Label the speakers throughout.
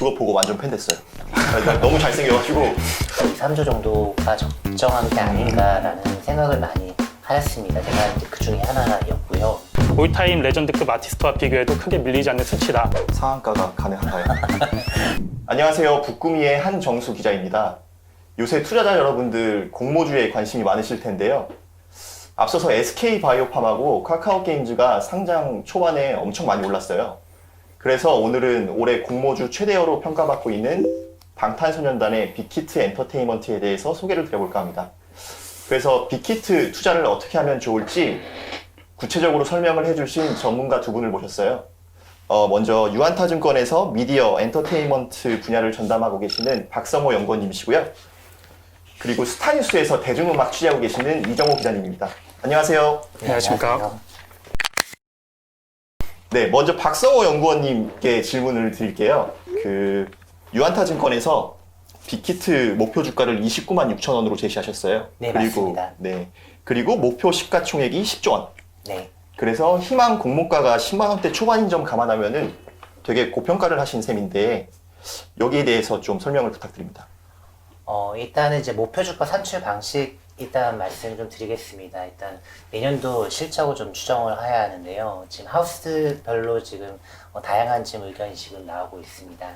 Speaker 1: 그거 보고 완전 팬 됐어요. 너무 잘생겨가지고
Speaker 2: 3조 정도가 적정한 게 아닌가라는 생각을 많이 하였습니다. 제가 이제 그 중에 하나였고요.
Speaker 3: 올타임 레전드급 아티스트와 비교해도 크게 밀리지 않는 수치다.
Speaker 1: 상한가가 가능한가요? 안녕하세요. 북구미의 한정수 기자입니다. 요새 투자자 여러분들 공모주에 관심이 많으실 텐데요. 앞서서 SK바이오팜하고 카카오게임즈가 상장 초반에 엄청 많이 올랐어요. 그래서 오늘은 올해 공모주 최대어로 평가받고 있는 방탄소년단의 빅히트 엔터테인먼트에 대해서 소개를 드려볼까 합니다. 그래서 빅히트 투자를 어떻게 하면 좋을지 구체적으로 설명을 해주신 전문가 두 분을 모셨어요. 먼저 유안타증권에서 미디어 엔터테인먼트 분야를 전담하고 계시는 박성호 연구원님이시고요. 그리고 스타뉴스에서 대중음악 취재하고 계시는 이정호 기자님입니다. 안녕하세요.
Speaker 3: 안녕하십니까.
Speaker 1: 네, 먼저 박성호 연구원님께 질문을 드릴게요. 유안타증권에서 빅히트 목표 주가를 29만 6천 원으로 제시하셨어요.
Speaker 2: 네,
Speaker 1: 그리고,
Speaker 2: 맞습니다.
Speaker 1: 네, 그리고 목표 시가총액이 10조 원.
Speaker 2: 네.
Speaker 1: 그래서 희망 공모가가 10만 원대 초반인 점 감안하면은 되게 고평가를 하신 셈인데 여기에 대해서 좀 설명을 부탁드립니다.
Speaker 2: 일단은 이제 목표 주가 산출 방식 일단 말씀을 좀 드리겠습니다. 일단 내년도 실적을 좀 추정을 해야 하는데요. 지금 하우스별로 지금 다양한 지금 의견이 지금 나오고 있습니다.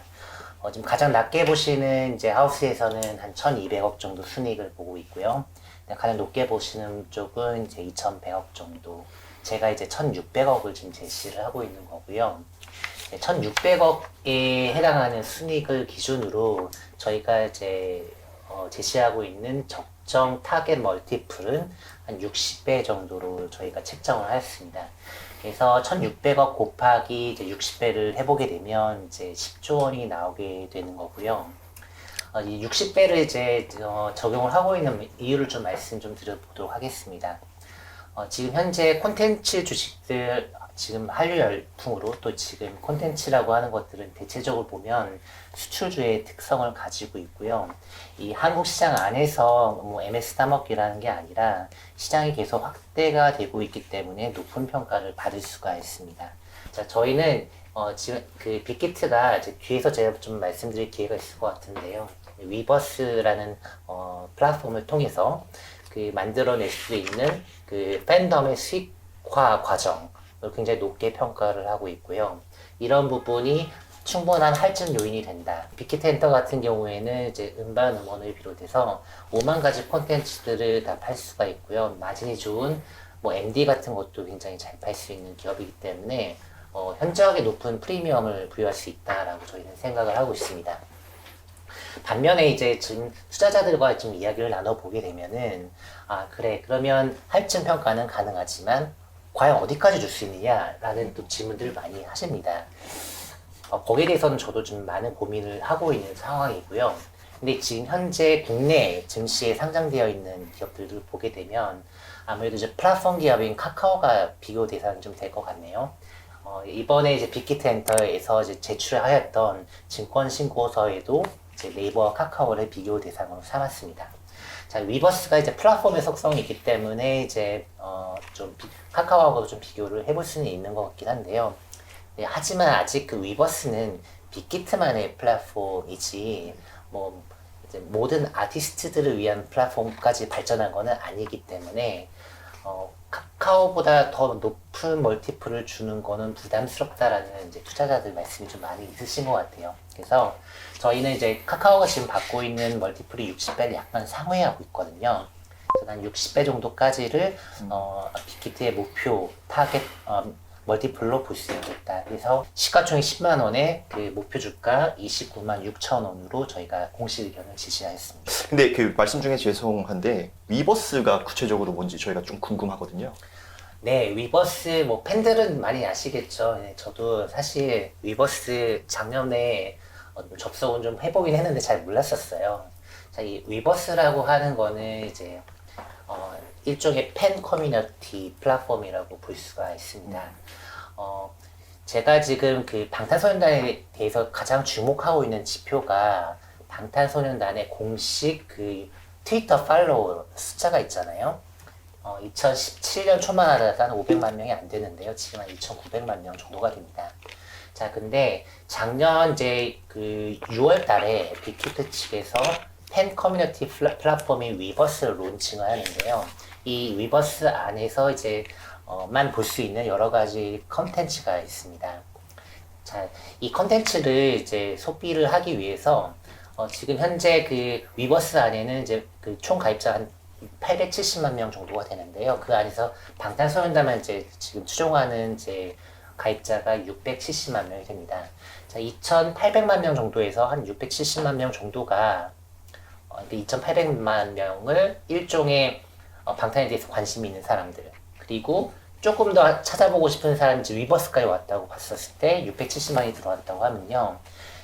Speaker 2: 지금 가장 낮게 보시는 이제 하우스에서는 한 1,200억 정도 순이익을 보고 있고요. 가장 높게 보시는 쪽은 이제 2,100억 정도. 제가 이제 1,600억을 지금 제시를 하고 있는 거고요. 1,600억에 해당하는 순이익을 기준으로 저희가 이제 제시하고 있는 적정 타겟 멀티플은 한 60배 정도로 저희가 책정을 하였습니다. 그래서 1,600억 곱하기 이제 60배를 해보게 되면 이제 10조 원이 나오게 되는 거고요. 이 60배를 이제 적용을 하고 있는 이유를 좀 말씀 좀 드려보도록 하겠습니다. 지금 현재 콘텐츠 주식들 지금 한류 열풍으로 또 지금 콘텐츠라고 하는 것들은 대체적으로 보면 수출주의 특성을 가지고 있고요. 이 한국 시장 안에서 뭐 MS 따먹기라는 게 아니라 시장이 계속 확대가 되고 있기 때문에 높은 평가를 받을 수가 있습니다. 자, 저희는 지금 그 빅히트가 이제 뒤에서 제가 좀 말씀드릴 기회가 있을 것 같은데요. 위버스라는 플랫폼을 통해서 그 만들어낼 수 있는 그 팬덤의 수익화 과정을 굉장히 높게 평가를 하고 있고요. 이런 부분이 충분한 할증 요인이 된다. 빅히트 엔터 같은 경우에는 이제 음반 음원을 비롯해서 5만 가지 콘텐츠들을 다 팔 수가 있고요. 마진이 좋은 뭐 MD 같은 것도 굉장히 잘 팔 수 있는 기업이기 때문에 현저하게 높은 프리미엄을 부여할 수 있다라고 저희는 생각을 하고 있습니다. 반면에 이제 지금 투자자들과 좀 이야기를 나눠보게 되면은 그래 그러면 할증 평가는 가능하지만 과연 어디까지 줄 수 있느냐라는 또 질문들을 많이 하십니다. 거기에 대해서는 저도 좀 많은 고민을 하고 있는 상황이고요. 근데 지금 현재 국내 증시에 상장되어 있는 기업들을 보게 되면 아무래도 이제 플랫폼 기업인 카카오가 비교 대상이 좀 될 것 같네요. 이번에 이제 빅히트 엔터에서 이제 제출하였던 증권 신고서에도 이제 네이버와 카카오를 비교 대상으로 삼았습니다. 자, 위버스가 이제 플랫폼의 속성이 있기 때문에 이제 좀 카카오하고도 좀 비교를 해볼 수는 있는 것 같긴 한데요. 네, 하지만 아직 그 위버스는 빅히트만의 플랫폼이지 뭐 이제 모든 아티스트들을 위한 플랫폼까지 발전한 것은 아니기 때문에 카카오보다 더 높은 멀티플을 주는 거는 부담스럽다라는 이제 투자자들 말씀이 좀 많이 있으신 것 같아요. 그래서 저희는 이제 카카오가 지금 받고 있는 멀티플이 60배를 약간 상회하고 있거든요. 그래서 한 60배 정도까지를 빅히트의 목표 타겟 멀티플로 볼 수 있겠다. 그래서 시가총액 10만 원에 그 목표 주가 29만 6천 원으로 저희가 공식 의견을 제시하였습니다.
Speaker 1: 근데 그 말씀 중에 죄송한데 위버스가 구체적으로 뭔지 저희가 좀 궁금하거든요.
Speaker 2: 네, 위버스 뭐 팬들은 많이 아시겠죠. 네, 저도 사실 위버스 작년에 접속은 좀 해보긴 했는데 잘 몰랐었어요. 자, 이 위버스라고 하는 거는 이제 일종의 팬 커뮤니티 플랫폼이라고 볼 수가 있습니다. 제가 지금 그 방탄소년단에 대해서 가장 주목하고 있는 지표가 방탄소년단의 공식 그 트위터 팔로워 숫자가 있잖아요. 2017년 초만 하더라도 한 500만 명이 안 되는데요. 지금 한 2,900만 명 정도가 됩니다. 자, 근데 작년 이제 그 6월 달에 빅히트 측에서 팬 커뮤니티 플랫폼인 위버스를 론칭을 하는데요. 이 위버스 안에서 이제 만 볼 수 있는 여러 가지 컨텐츠가 있습니다. 자, 이 컨텐츠를 이제 소비를 하기 위해서 지금 현재 그 위버스 안에는 이제 그 총 가입자 한 870만 명 정도가 되는데요. 그 안에서 방탄소년단만 이제 지금 추종하는 이제 가입자가 670만 명이 됩니다. 자, 2,800만 명 정도에서 한 670만 명 정도가 2,800만 명을 일종의 방탄에 대해서 관심이 있는 사람들, 그리고 조금 더 찾아보고 싶은 사람이 이제 위버스까지 왔다고 봤었을 때 670만이 들어왔다고 하면요.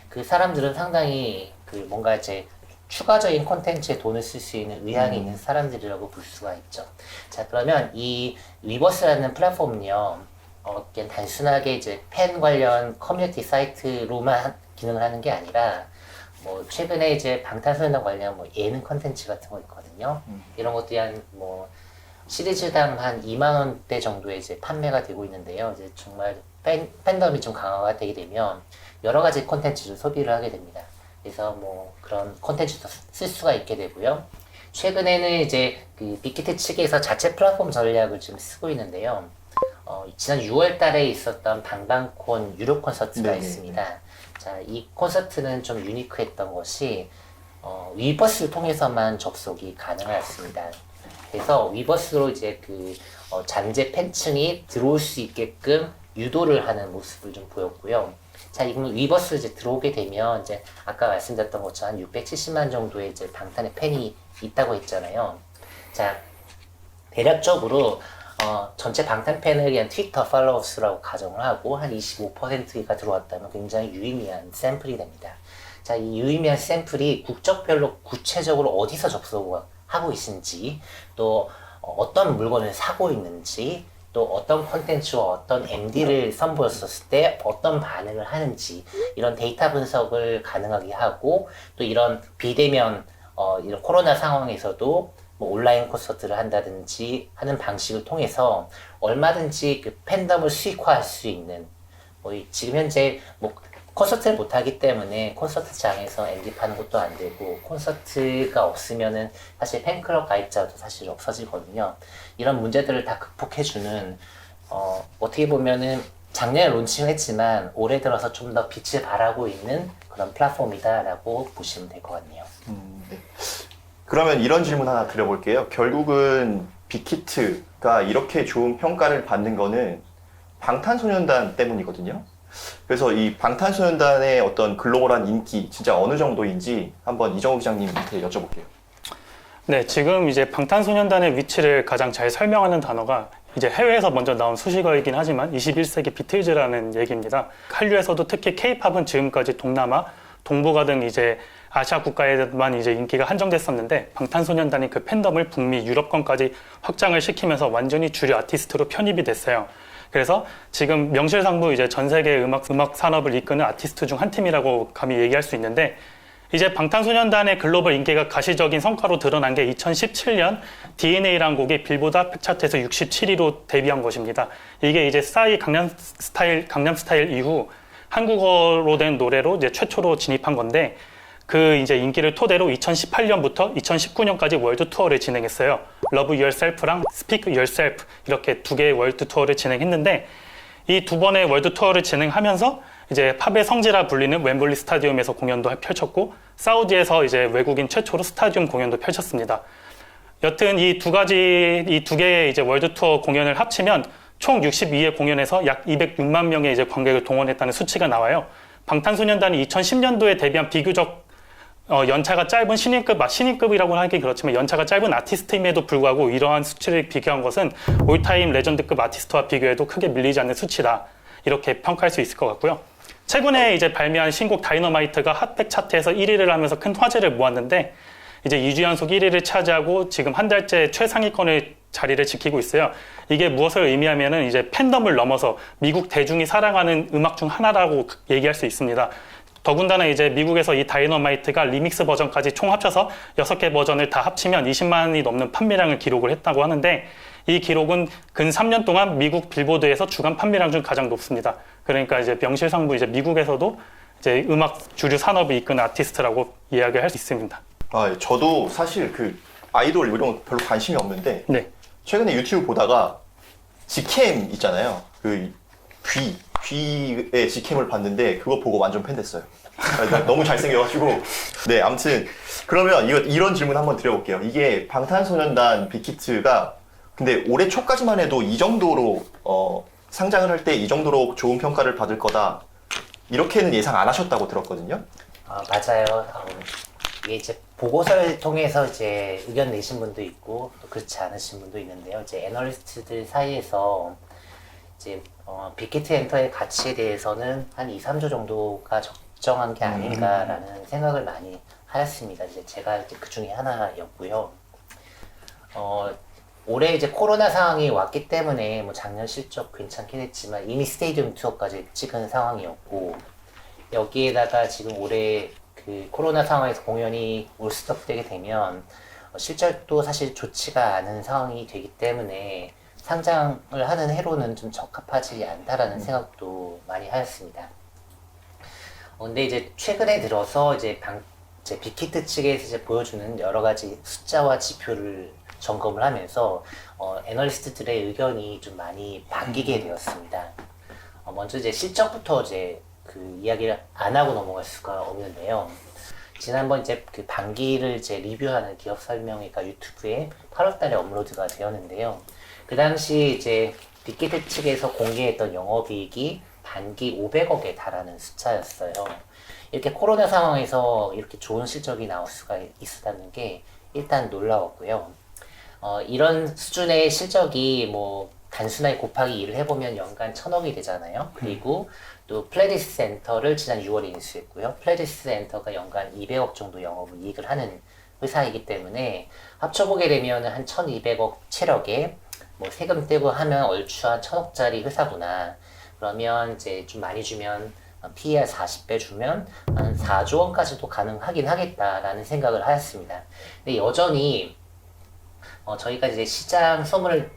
Speaker 2: 그 사람들은 상당히 그 뭔가 이제 추가적인 콘텐츠에 돈을 쓸 수 있는 의향이 있는 사람들이라고 볼 수가 있죠. 자, 그러면 이 위버스라는 플랫폼은요, 그냥 단순하게 이제 팬 관련 커뮤니티 사이트로만 기능을 하는 게 아니라, 뭐, 최근에 이제 방탄소년단 관련 뭐 예능 컨텐츠 같은 거 있거든요. 이런 것들이 한 뭐, 시리즈당 한 2만 원대 정도에 이제 판매가 되고 있는데요. 이제 정말 팬덤이 좀 강화가 되게 되면 여러 가지 콘텐츠를 소비를 하게 됩니다. 그래서 뭐 그런 콘텐츠도 쓸 수가 있게 되고요. 최근에는 이제 그 빅히트 측에서 자체 플랫폼 전략을 지금 쓰고 있는데요. 지난 6월 달에 있었던 방방콘 유료 콘서트가
Speaker 1: 네네.
Speaker 2: 있습니다. 자, 이 콘서트는 좀 유니크했던 것이 위버스를 통해서만 접속이 가능했습니다. 그래서 위버스로 이제 그 잠재 팬층이 들어올 수 있게끔 유도를 하는 모습을 좀 보였고요. 자, 이건 위버스 이제 들어오게 되면 이제 아까 말씀드렸던 것처럼 한 670만 정도의 이제 방탄의 팬이 있다고 했잖아요. 자, 대략적으로 전체 방탄 팬을 그냥 트위터 팔로워 수라고 가정을 하고 한 25%가 들어왔다면 굉장히 유의미한 샘플이 됩니다. 자, 이 유의미한 샘플이 국적별로 구체적으로 어디서 접속을 하고 있는지, 또 어떤 물건을 사고 있는지, 또 어떤 콘텐츠와 어떤 MD를 선보였을 때 어떤 반응을 하는지, 이런 데이터 분석을 가능하게 하고, 또 이런 비대면 이런 코로나 상황에서도 뭐 온라인 콘서트를 한다든지 하는 방식을 통해서 얼마든지 그 팬덤을 수익화할 수 있는, 뭐 지금 현재 뭐 콘서트를 못하기 때문에 콘서트장에서 MD 파는 것도 안 되고, 콘서트가 없으면은 사실 팬클럽 가입자도 사실 없어지거든요. 이런 문제들을 다 극복해주는, 어떻게 보면은 작년에 론칭을 했지만 올해 들어서 좀 더 빛을 발하고 있는 그런 플랫폼이다라고 보시면 될 것 같네요.
Speaker 1: 네. 그러면 이런 질문 하나 드려볼게요. 결국은 빅히트가 이렇게 좋은 평가를 받는 거는 방탄소년단 때문이거든요. 그래서 이 방탄소년단의 어떤 글로벌한 인기 진짜 어느 정도인지 한번 이정우 기자님한테 여쭤볼게요.
Speaker 3: 네, 지금 이제 방탄소년단의 위치를 가장 잘 설명하는 단어가 이제 해외에서 먼저 나온 수식어이긴 하지만 21세기 비틀즈라는 얘기입니다. 한류에서도 특히 K-팝은 지금까지 동남아, 동북아 등 이제 아시아 국가에만 이제 인기가 한정됐었는데, 방탄소년단이 그 팬덤을 북미, 유럽권까지 확장을 시키면서 완전히 주류 아티스트로 편입이 됐어요. 그래서 지금 명실상부 이제 전 세계 음악 산업을 이끄는 아티스트 중 한 팀이라고 감히 얘기할 수 있는데, 이제 방탄소년단의 글로벌 인기가 가시적인 성과로 드러난 게 2017년 DNA라는 곡이 빌보드 핫 차트에서 67위로 데뷔한 것입니다. 이게 이제 싸이 강남스타일 이후 한국어로 된 노래로 이제 최초로 진입한 건데, 그 이제 인기를 토대로 2018년부터 2019년까지 월드 투어를 진행했어요. Love Yourself랑 Speak Yourself, 이렇게 두 개의 월드 투어를 진행했는데, 이 두 번의 월드 투어를 진행하면서 이제 팝의 성지라 불리는 웸블리 스타디움에서 공연도 펼쳤고, 사우디에서 이제 외국인 최초로 스타디움 공연도 펼쳤습니다. 여튼 이 두 개의 이제 월드 투어 공연을 합치면 총 62회 공연에서 약 206만 명의 이제 관객을 동원했다는 수치가 나와요. 방탄소년단이 2010년도에 데뷔한 비교적 연차가 짧은 신인급이라고 하기 그렇지만 연차가 짧은 아티스트임에도 불구하고 이러한 수치를 비교한 것은 올타임 레전드급 아티스트와 비교해도 크게 밀리지 않는 수치다, 이렇게 평가할 수 있을 것 같고요. 최근에 이제 발매한 신곡 다이너마이트가 핫백 차트에서 1위를 하면서 큰 화제를 모았는데, 이제 2주 연속 1위를 차지하고 지금 한 달째 최상위권의 자리를 지키고 있어요. 이게 무엇을 의미하면은 이제 팬덤을 넘어서 미국 대중이 사랑하는 음악 중 하나라고 얘기할 수 있습니다. 더군다나 이제 미국에서 이 다이너마이트가 리믹스 버전까지 총 합쳐서 6개 버전을 다 합치면 20만이 넘는 판매량을 기록을 했다고 하는데 이 기록은 근 3년 동안 미국 빌보드에서 주간 판매량 중 가장 높습니다. 그러니까 이제 명실상부 이제 미국에서도 이제 음악 주류 산업을 이끄는 아티스트라고 이야기를 할 수 있습니다.
Speaker 1: 아, 저도 사실 그 아이돌 이런 거 별로 관심이 없는데
Speaker 3: 네.
Speaker 1: 최근에 유튜브 보다가 직캠 있잖아요. 그 귀의 직캠을 봤는데 그거 보고 완전 팬 됐어요. 너무 잘생겨가지고. 네, 아무튼 그러면 이런 질문 한번 드려볼게요. 이게 방탄소년단 빅히트가 근데 올해 초까지만 해도 이 정도로 상장을 할 때 이 정도로 좋은 평가를 받을 거다 이렇게는 예상 안 하셨다고 들었거든요.
Speaker 2: 맞아요. 이게 이제 보고서를 통해서 이제 의견 내신 분도 있고 또 그렇지 않으신 분도 있는데요. 이제 애널리스트들 사이에서 이제 빅히트 엔터의 가치에 대해서는 한 2, 3조 정도가 적정한 게 아닌가라는 생각을 많이 하였습니다. 이제 제가 이제 그 중에 하나였고요. 올해 이제 코로나 상황이 왔기 때문에 뭐 작년 실적 괜찮긴 했지만 이미 스테디움 투어까지 찍은 상황이었고 여기에다가 지금 올해 그 코로나 상황에서 공연이 올스톱되게 되면 실적도 사실 좋지가 않은 상황이 되기 때문에 상장을 하는 해로는 좀 적합하지 않다라는 생각도 많이 하였습니다. 근데 이제 최근에 들어서 이제 빅히트 측에서 이제 보여주는 여러 가지 숫자와 지표를 점검을 하면서 애널리스트들의 의견이 좀 많이 바뀌게 되었습니다. 먼저 이제 실적부터 이제 그 이야기를 안 하고 넘어갈 수가 없는데요. 지난번 이제 그 반기를 이제 리뷰하는 기업 설명회가 유튜브에 8월달에 업로드가 되었는데요. 그 당시 이제 빅히트 측에서 공개했던 영업이익이 반기 500억에 달하는 숫자였어요. 이렇게 코로나 상황에서 이렇게 좋은 실적이 나올 수가 있었다는 게 일단 놀라웠고요. 이런 수준의 실적이 뭐 단순하게 곱하기 2를 해보면 연간 1,000억이 되잖아요. 그리고 또 플레디스 센터를 지난 6월에 인수했고요. 플레디스 센터가 연간 200억 정도 영업이익을 하는 회사이기 때문에 합쳐보게 되면 한 1,200억 체력에 뭐 세금 떼고 하면 얼추 한 1,000억짜리 회사구나. 그러면 이제 좀 많이 주면 PER 40배 주면 한 4조 원까지도 가능하긴 하겠다라는 생각을 하였습니다. 근데 여전히 저희가 이제 시장 소문을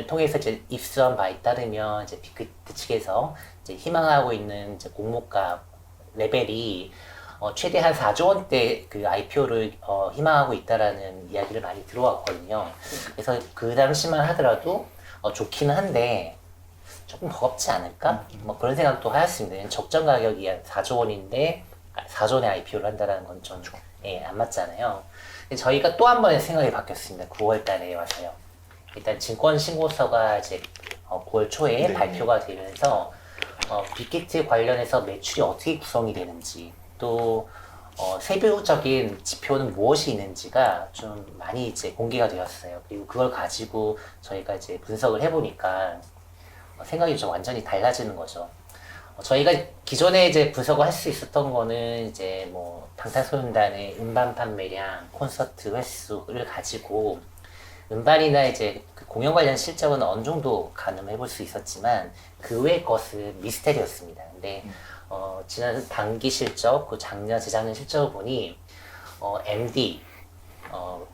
Speaker 2: 통해서 이제 입수한 바에 따르면 이제 빅히트 측에서 이제 희망하고 있는 이제 공모가 레벨이 최대 한 4조 원대 그 IPO를 희망하고 있다라는 이야기를 많이 들어왔거든요. 그래서 그 당시만 하더라도 좋기는 한데 조금 버겁지 않을까? 뭐 그런 생각도 하였습니다. 적정 가격이 4조 원인데 4조 원의 IPO를 한다는 건 좀 안 맞잖아요. 저희가 또 한 번의 생각이 바뀌었습니다. 9월 달에 와서요. 일단 증권 신고서가 이제 9월 초에
Speaker 1: 네.
Speaker 2: 발표가 되면서 빅히트 관련해서 매출이 어떻게 구성이 되는지 또 세부적인 지표는 무엇이 있는지가 좀 많이 이제 공개가 되었어요. 그리고 그걸 가지고 저희가 이제 분석을 해보니까 생각이 좀 완전히 달라지는 거죠. 저희가 기존에 이제 분석을 할 수 있었던 거는 이제 뭐 방탄소년단의 음반 판매량, 콘서트 횟수를 가지고 음반이나 이제 그 공연 관련 실적은 어느 정도 가늠해 볼 수 있었지만 그 외의 것은 미스테리였습니다. 근데 지난 반기 실적, 그 작년, 재작년 실적을 보니 MD,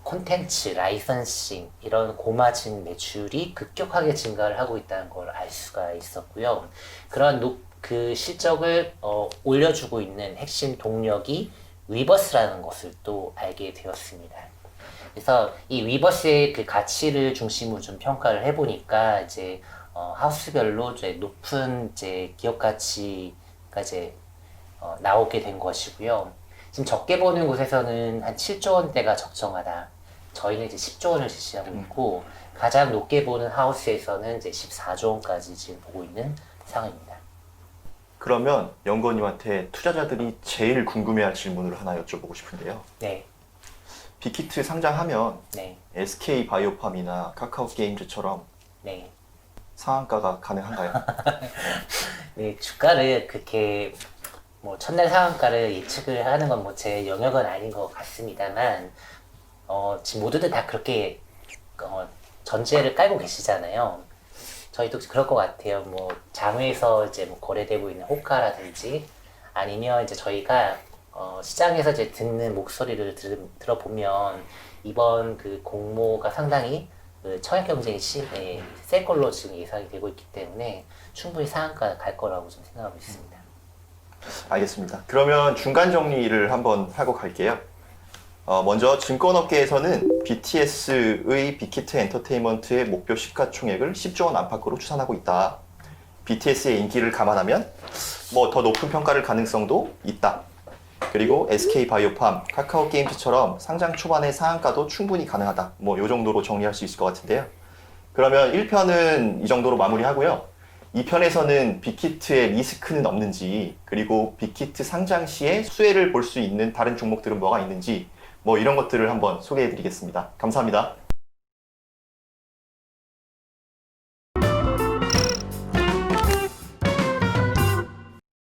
Speaker 2: 콘텐츠, 라이선싱 이런 고마진 매출이 급격하게 증가를 하고 있다는 걸 알 수가 있었고요. 그런 그 실적을 올려주고 있는 핵심 동력이 위버스라는 것을 또 알게 되었습니다. 그래서 이 위버스의 그 가치를 중심으로 좀 평가를 해보니까 이제 하우스별로 이제 높은 이제 기업 가치가 이제 나오게 된 것이고요. 지금 적게 보는 곳에서는 한 7조 원대가 적정하다. 저희는 이제 10조 원을 제시하고 있고 가장 높게 보는 하우스에서는 이제 14조 원까지 지금 보고 있는 상황입니다.
Speaker 1: 그러면 연구원님한테 투자자들이 제일 궁금해할 질문을 하나 여쭤보고 싶은데요.
Speaker 2: 네,
Speaker 1: 빅히트 상장하면
Speaker 2: 네,
Speaker 1: SK 바이오팜이나 카카오 게임즈처럼
Speaker 2: 네.
Speaker 1: 상한가가 가능한가요?
Speaker 2: 네, 주가를 그렇게 뭐 첫날 상한가를 예측을 하는 건 뭐 제 영역은 아닌 것 같습니다만 지금 모두들 다 그렇게 전제를 깔고 계시잖아요. 저희도 그럴 것 같아요. 뭐 장외에서 이제 뭐 거래되고 있는 호가라든지 아니면 이제 저희가 시장에서 이제 듣는 목소리를 들어보면 이번 그 공모가 상당히 그 청약 경쟁이 센 걸로 지금 예상이 되고 있기 때문에 충분히 상한가 갈 거라고 좀 생각하고 있습니다.
Speaker 1: 알겠습니다. 그러면 중간 정리를 한번 하고 갈게요. 먼저 증권업계에서는 BTS의 빅히트 엔터테인먼트의 목표 시가총액을 10조 원 안팎으로 추산하고 있다. BTS의 인기를 감안하면 뭐 더 높은 평가를 가능성도 있다. 그리고 SK바이오팜, 카카오게임즈처럼 상장 초반의 상한가도 충분히 가능하다. 뭐 이 정도로 정리할 수 있을 것 같은데요. 그러면 1편은 이 정도로 마무리하고요. 2편에서는 빅히트의 리스크는 없는지, 그리고 빅히트 상장 시에 수혜를 볼 수 있는 다른 종목들은 뭐가 있는지, 뭐 이런 것들을 한번 소개해 드리겠습니다. 감사합니다.